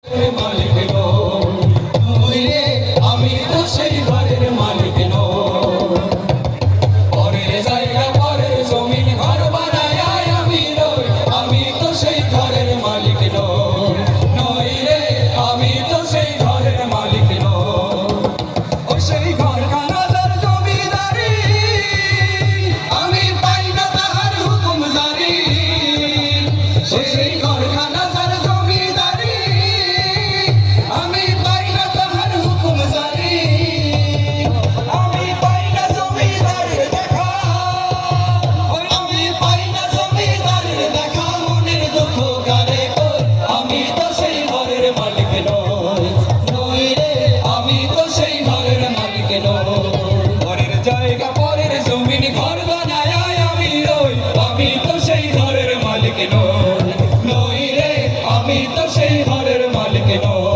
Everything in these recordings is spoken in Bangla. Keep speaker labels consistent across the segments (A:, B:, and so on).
A: মালিক নই রে, আমি তো সেই ঘরের মালিক নই। পরের জায়গা পরের জমিন ঘর বানায় আমি রই, আমি তো সেই ঘরের মালিক নই রে, আমি তো সেই ঘরের মালিক নই। ও সেই ঘরখানা যার জমিদারি, আমি পাই না তাহার হুকুম জারি। সেই ঘরখানা যার জমিদারি, আমি পাই না তাহার হুকুম জারি। আমি পাই না জমিদারের দেখা, আমি পাই না জমিদারের দেখা। মনের দুঃখ গারে কই, আমি তো সেই ঘরের মালিক নই রে, আমি তো সেই ঘরের মালিক নই। পরের জায়গা পরের জমিন ঘর বানায় আমি রই, আমি তো সেই ঘরের মালিক নই রে, আমি তো সেই ঘরের মালিক নই।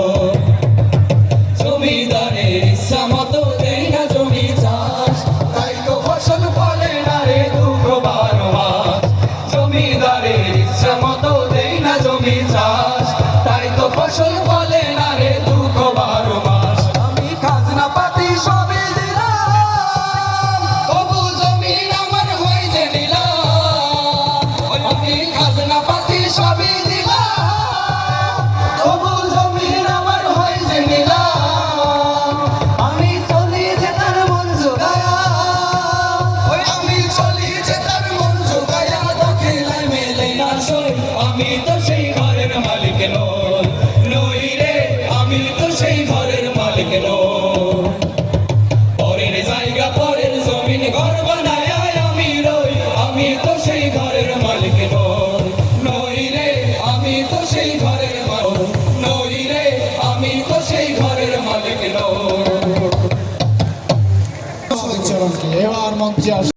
A: জমিদারের ইচ্ছা মতো দেই না জমি চাষ, তাই তো ফসল ফলে না রে দুঃখ 12 মাস। জমিদারের ইচ্ছা মতো দেই না জমি চাষ, তাই তো ফসল ফলে না রে দুঃখ 12 মাস। আমি খাজনা পাতি সবই দিলাম, তবু জমিন আমার হই যে নিলাম। আমি খাজনা পাতি সবই দিলাম, তবু জমিন আমার হই যে নিলাম। আমি চলি যে তার মন জোগায়া, আমি চলি যে তার মন জোগায়া। দখিলায় মেলে না সই, আমি তো সেই ঘরের মালিক নই রে, আমি তো সেই ঘরের মালিক নই। পরের জায়গা পরের জমিন ঘর বানায় আমি রই, আমি তো সেই ঘরের মালিক নই রে, আমি তো সেই ঘরের মালিক নই রে, আমি তো সেই ঘরের মালিক নই।
B: চরণকে এবার মঞ্চে